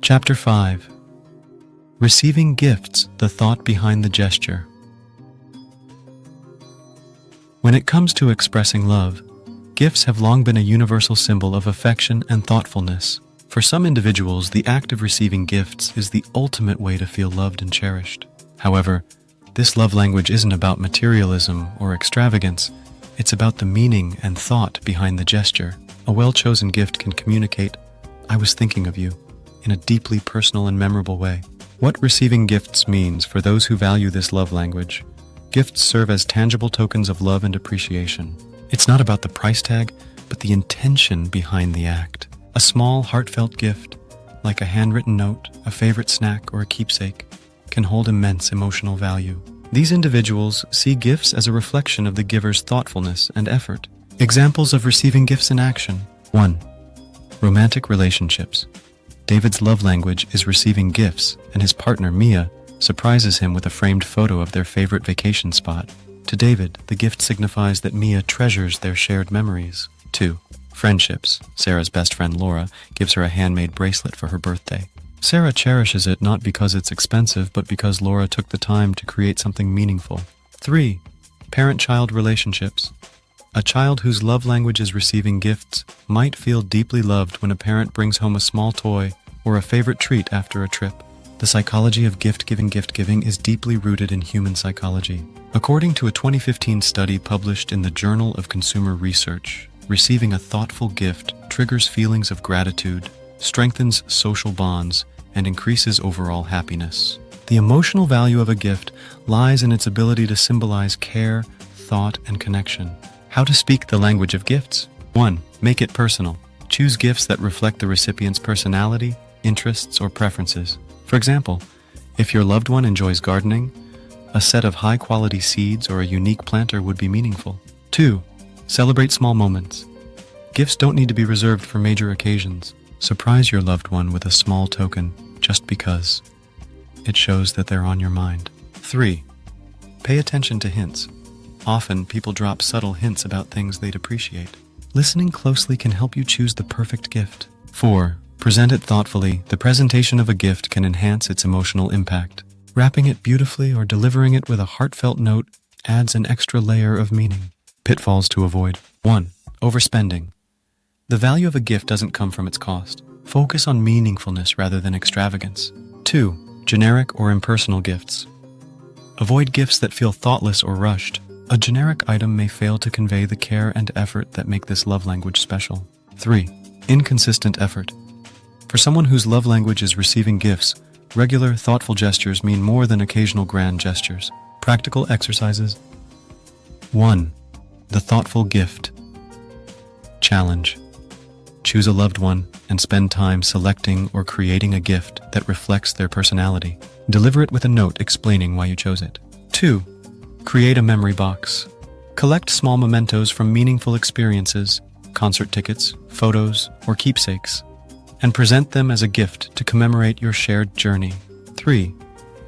Chapter 5. Receiving Gifts, the Thought Behind the Gesture. When it comes to expressing love, gifts have long been a universal symbol of affection and thoughtfulness. For some individuals, the act of receiving gifts is the ultimate way to feel loved and cherished. However, this love language isn't about materialism or extravagance. It's about the meaning and thought behind the gesture. A well-chosen gift can communicate, "I was thinking of you," in a deeply personal and memorable way. What receiving gifts means for those who value this love language: gifts serve as tangible tokens of love and appreciation. It's not about the price tag, but the intention behind the act. A small, heartfelt gift, like a handwritten note, a favorite snack, or a keepsake, can hold immense emotional value. These individuals see gifts as a reflection of the giver's thoughtfulness and effort. Examples of receiving gifts in action. 1. Romantic relationships. David's love language is receiving gifts, and his partner, Mia, surprises him with a framed photo of their favorite vacation spot. To David, the gift signifies that Mia treasures their shared memories. 2. Friendships. Sarah's best friend, Laura, gives her a handmade bracelet for her birthday. Sarah cherishes it not because it's expensive, but because Laura took the time to create something meaningful. 3. Parent-child relationships. A child whose love language is receiving gifts might feel deeply loved when a parent brings home a small toy or a favorite treat after a trip. The psychology of gift-giving is deeply rooted in human psychology. According to a 2015 study published in the Journal of Consumer Research, receiving a thoughtful gift triggers feelings of gratitude, strengthens social bonds, and increases overall happiness. The emotional value of a gift lies in its ability to symbolize care, thought, and connection. How to speak the language of gifts. 1. Make it personal. Choose gifts that reflect the recipient's personality, interests, or preferences. For example, if your loved one enjoys gardening, a set of high-quality seeds or a unique planter would be meaningful. 2. Celebrate small moments. Gifts don't need to be reserved for major occasions. Surprise your loved one with a small token just because. It shows that they're on your mind. 3. Pay attention to hints. Often, people drop subtle hints about things they'd appreciate. Listening closely can help you choose the perfect gift. 4. Present it thoughtfully. The presentation of a gift can enhance its emotional impact. Wrapping it beautifully or delivering it with a heartfelt note adds an extra layer of meaning. Pitfalls to avoid. 1. Overspending. The value of a gift doesn't come from its cost. Focus on meaningfulness rather than extravagance. 2. Generic or impersonal gifts. Avoid gifts that feel thoughtless or rushed. A generic item may fail to convey the care and effort that make this love language special. 3. Inconsistent effort. For someone whose love language is receiving gifts, regular, thoughtful gestures mean more than occasional grand gestures. Practical exercises. 1. The thoughtful gift. Challenge. Choose a loved one and spend time selecting or creating a gift that reflects their personality. Deliver it with a note explaining why you chose it. 2. Create a memory box. Collect small mementos from meaningful experiences, concert tickets, photos, or keepsakes, and present them as a gift to commemorate your shared journey. 3.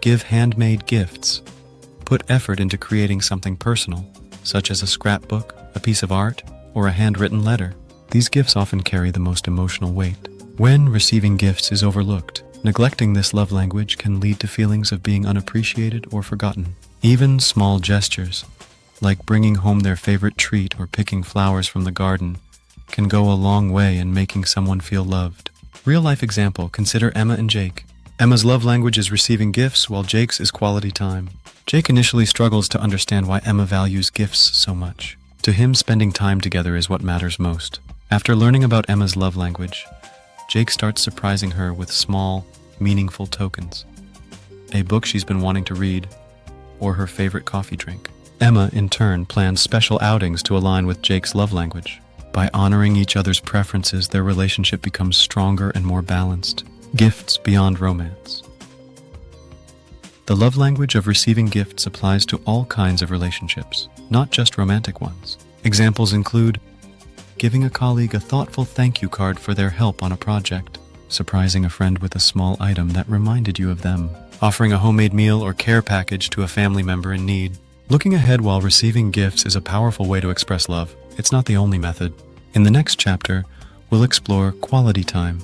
Give handmade gifts. Put effort into creating something personal, such as a scrapbook, a piece of art, or a handwritten letter. These gifts often carry the most emotional weight. When receiving gifts is overlooked, neglecting this love language can lead to feelings of being unappreciated or forgotten. Even small gestures, like bringing home their favorite treat or picking flowers from the garden, can go a long way in making someone feel loved. Real-life example, consider Emma and Jake. Emma's love language is receiving gifts, while Jake's is quality time. Jake initially struggles to understand why Emma values gifts so much. To him, spending time together is what matters most. After learning about Emma's love language, Jake starts surprising her with small, meaningful tokens. A book she's been wanting to read, or her favorite coffee drink. Emma, in turn, plans special outings to align with Jake's love language. By honoring each other's preferences, their relationship becomes stronger and more balanced. Gifts beyond romance. The love language of receiving gifts applies to all kinds of relationships, not just romantic ones. Examples include giving a colleague a thoughtful thank you card for their help on a project, surprising a friend with a small item that reminded you of them, offering a homemade meal or care package to a family member in need. Looking ahead while receiving gifts is a powerful way to express love. It's not the only method. In the next chapter, we'll explore quality time,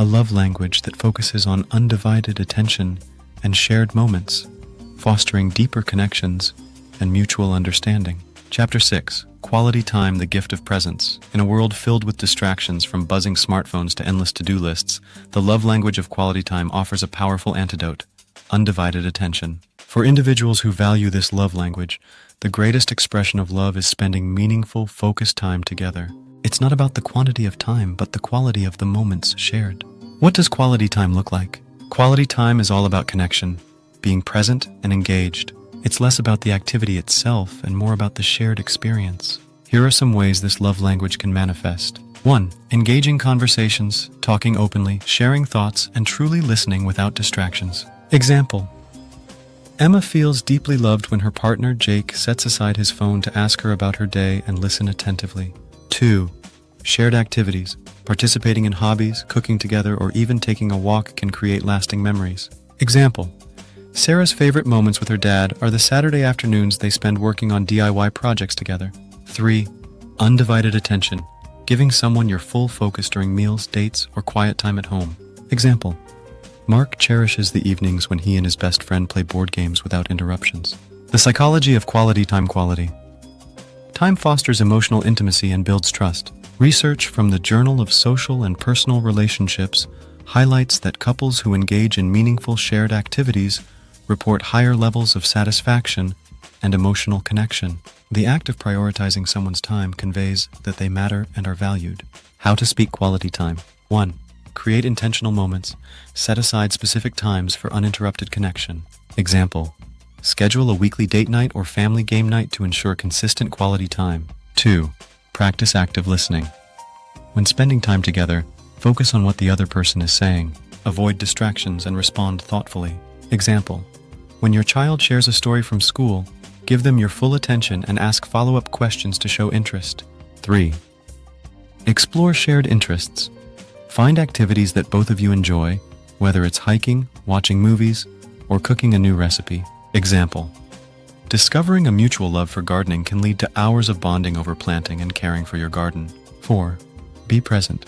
a love language that focuses on undivided attention and shared moments, fostering deeper connections and mutual understanding. Chapter 6. Quality time, the gift of presence. In a world filled with distractions from buzzing smartphones to endless to-do lists, the love language of quality time offers a powerful antidote: undivided attention. For individuals who value this love language, the greatest expression of love is spending meaningful, focused time together. It's not about the quantity of time, but the quality of the moments shared. What does quality time look like? Quality time is all about connection, being present and engaged. It's less about the activity itself and more about the shared experience. Here are some ways this love language can manifest. 1. Engaging conversations, talking openly, sharing thoughts, and truly listening without distractions. Example: Emma feels deeply loved when her partner, Jake, sets aside his phone to ask her about her day and listen attentively. 2. Shared activities. Participating in hobbies, cooking together, or even taking a walk can create lasting memories. Example: Sarah's favorite moments with her dad are the Saturday afternoons they spend working on DIY projects together. 3. Undivided attention. Giving someone your full focus during meals, dates, or quiet time at home. Example: Mark cherishes the evenings when he and his best friend play board games without interruptions. The psychology of quality time. Quality time fosters emotional intimacy and builds trust. Research from the Journal of Social and Personal Relationships highlights that couples who engage in meaningful shared activities report higher levels of satisfaction and emotional connection. The act of prioritizing someone's time conveys that they matter and are valued. How to speak quality time. 1. Create intentional moments. Set aside specific times for uninterrupted connection. Example: schedule a weekly date night or family game night to ensure consistent quality time. 2. Practice active listening. When spending time together, focus on what the other person is saying. Avoid distractions and respond thoughtfully. Example: when your child shares a story from school, give them your full attention and ask follow-up questions to show interest. 3. Explore shared interests. Find activities that both of you enjoy, whether it's hiking, watching movies, or cooking a new recipe. Example: discovering a mutual love for gardening can lead to hours of bonding over planting and caring for your garden. 4. Be present.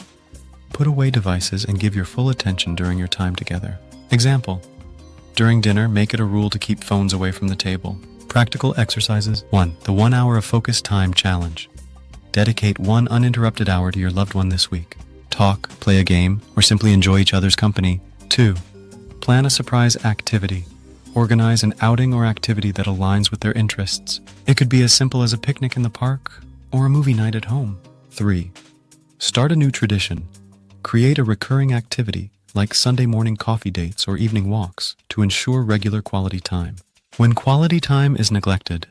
Put away devices and give your full attention during your time together. Example: during dinner, make it a rule to keep phones away from the table. Practical exercises. 1. The 1 hour of focused time challenge. Dedicate 1 uninterrupted hour to your loved one this week. Talk, play a game, or simply enjoy each other's company. 2. Plan a surprise activity. Organize an outing or activity that aligns with their interests. It could be as simple as a picnic in the park or a movie night at home. 3. Start a new tradition. Create a recurring activity like Sunday morning coffee dates or evening walks to ensure regular quality time. When quality time is neglected.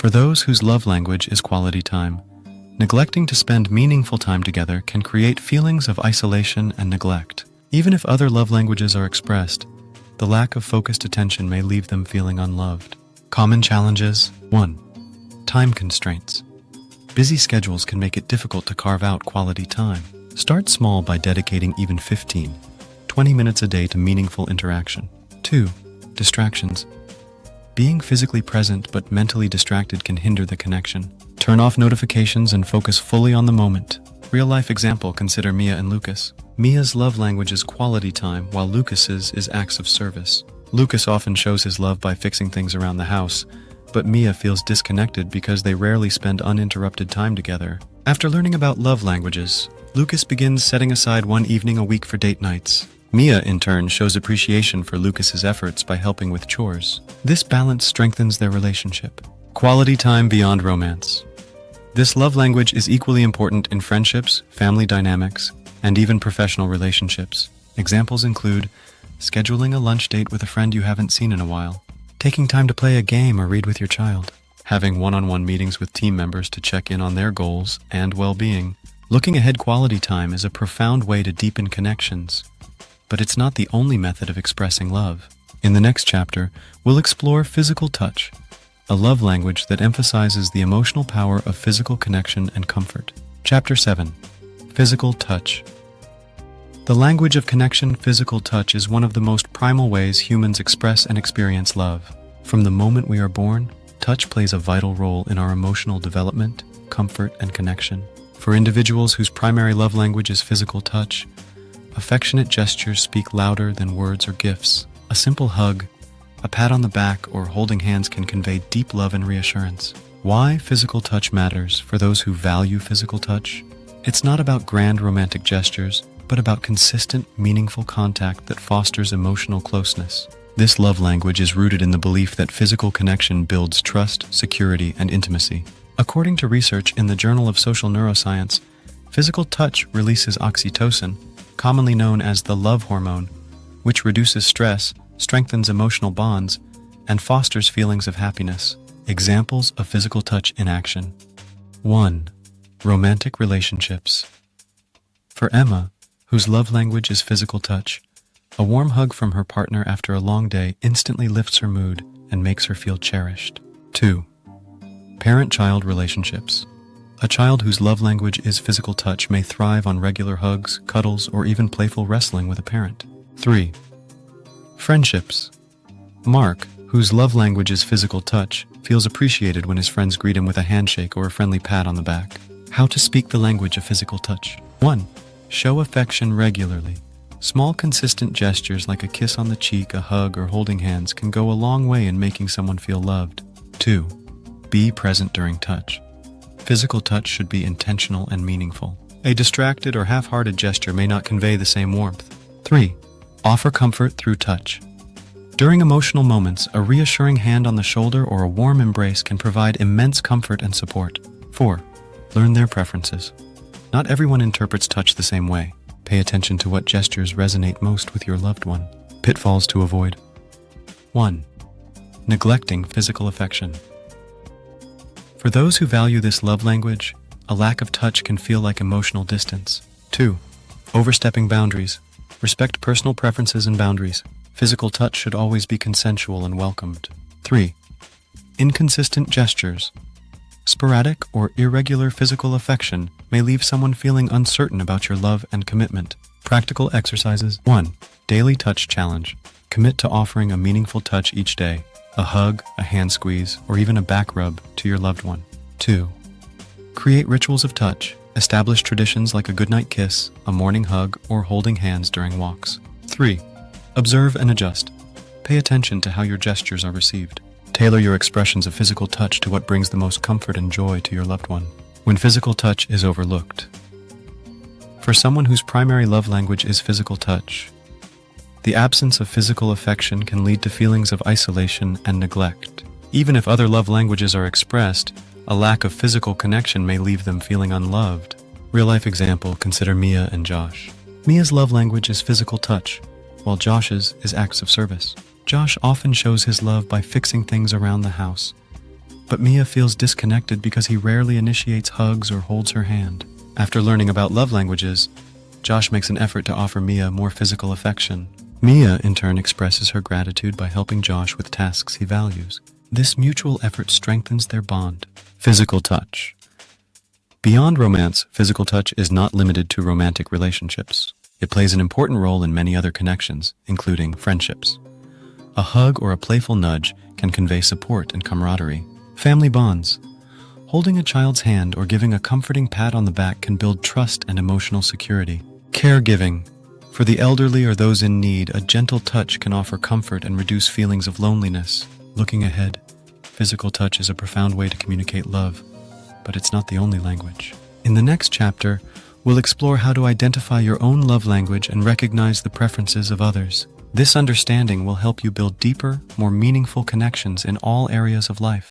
For those whose love language is quality time, neglecting to spend meaningful time together can create feelings of isolation and neglect. Even if other love languages are expressed, the lack of focused attention may leave them feeling unloved. Common challenges. 1. Time constraints. Busy schedules can make it difficult to carve out quality time. Start small by dedicating even 15, 20 minutes a day to meaningful interaction. 2. Distractions. Being physically present but mentally distracted can hinder the connection. Turn off notifications and focus fully on the moment. Real-life example, consider Mia and Lucas. Mia's love language is quality time, while Lucas's is acts of service. Lucas often shows his love by fixing things around the house, but Mia feels disconnected because they rarely spend uninterrupted time together. After learning about love languages, Lucas begins setting aside 1 evening a week for date nights. Mia, in turn, shows appreciation for Lucas's efforts by helping with chores. This balance strengthens their relationship. Quality time beyond romance. This love language is equally important in friendships, family dynamics, and even professional relationships. Examples include scheduling a lunch date with a friend you haven't seen in a while, taking time to play a game or read with your child, having one-on-one meetings with team members to check in on their goals and well-being. Looking ahead, quality time is a profound way to deepen connections, but it's not the only method of expressing love. In the next chapter, we'll explore physical touch, a love language that emphasizes the emotional power of physical connection and comfort. Chapter 7. Physical touch. The language of connection, physical touch, is one of the most primal ways humans express and experience love. From the moment we are born, touch plays a vital role in our emotional development, comfort, and connection. For individuals whose primary love language is physical touch, affectionate gestures speak louder than words or gifts. A simple hug, a pat on the back, or holding hands can convey deep love and reassurance. Why physical touch matters for those who value physical touch? It's not about grand romantic gestures, but about consistent, meaningful contact that fosters emotional closeness. This love language is rooted in the belief that physical connection builds trust, security, and intimacy. According to research in the Journal of Social Neuroscience, physical touch releases oxytocin, commonly known as the love hormone, which reduces stress, strengthens emotional bonds, and fosters feelings of happiness. Examples of physical touch in action. 1. Romantic relationships. For Emma, whose love language is physical touch, a warm hug from her partner after a long day instantly lifts her mood and makes her feel cherished. 2. Parent-child relationships. A child whose love language is physical touch may thrive on regular hugs, cuddles, or even playful wrestling with a parent. 3. Friendships. Mark, whose love language is physical touch, feels appreciated when his friends greet him with a handshake or a friendly pat on the back. How to speak the language of physical touch. 1. Show affection regularly. Small, consistent gestures like a kiss on the cheek, a hug, or holding hands can go a long way in making someone feel loved. 2. Be present during touch. Physical touch should be intentional and meaningful. A distracted or half-hearted gesture may not convey the same warmth. 3. Offer comfort through touch. During emotional moments, a reassuring hand on the shoulder or a warm embrace can provide immense comfort and support. 4. Learn their preferences. Not everyone interprets touch the same way. Pay attention to what gestures resonate most with your loved one. Pitfalls to avoid. 1. Neglecting physical affection. For those who value this love language, a lack of touch can feel like emotional distance. 2. Overstepping boundaries. Respect personal preferences and boundaries. Physical touch should always be consensual and welcomed. 3. Inconsistent gestures. Sporadic or irregular physical affection may leave someone feeling uncertain about your love and commitment. Practical exercises. 1. Daily touch challenge. Commit to offering a meaningful touch each day, a hug, a hand squeeze, or even a back rub to your loved one. 2. Create rituals of touch. Establish traditions like a goodnight kiss, a morning hug, or holding hands during walks. 3. Observe and adjust. Pay attention to how your gestures are received. Tailor your expressions of physical touch to what brings the most comfort and joy to your loved one. When physical touch is overlooked. For someone whose primary love language is physical touch, the absence of physical affection can lead to feelings of isolation and neglect. Even if other love languages are expressed, a lack of physical connection may leave them feeling unloved. Real-life example, consider Mia and Josh. Mia's love language is physical touch, while Josh's is acts of service. Josh often shows his love by fixing things around the house, but Mia feels disconnected because he rarely initiates hugs or holds her hand. After learning about love languages, Josh makes an effort to offer Mia more physical affection. Mia, in turn, expresses her gratitude by helping Josh with tasks he values. This mutual effort strengthens their bond. Physical touch. Beyond romance, physical touch is not limited to romantic relationships. It plays an important role in many other connections, including friendships. A hug or a playful nudge can convey support and camaraderie. Family bonds. Holding a child's hand or giving a comforting pat on the back can build trust and emotional security. Caregiving. For the elderly or those in need, a gentle touch can offer comfort and reduce feelings of loneliness. Looking ahead, physical touch is a profound way to communicate love, but it's not the only language. In the next chapter, we'll explore how to identify your own love language and recognize the preferences of others. This understanding will help you build deeper, more meaningful connections in all areas of life.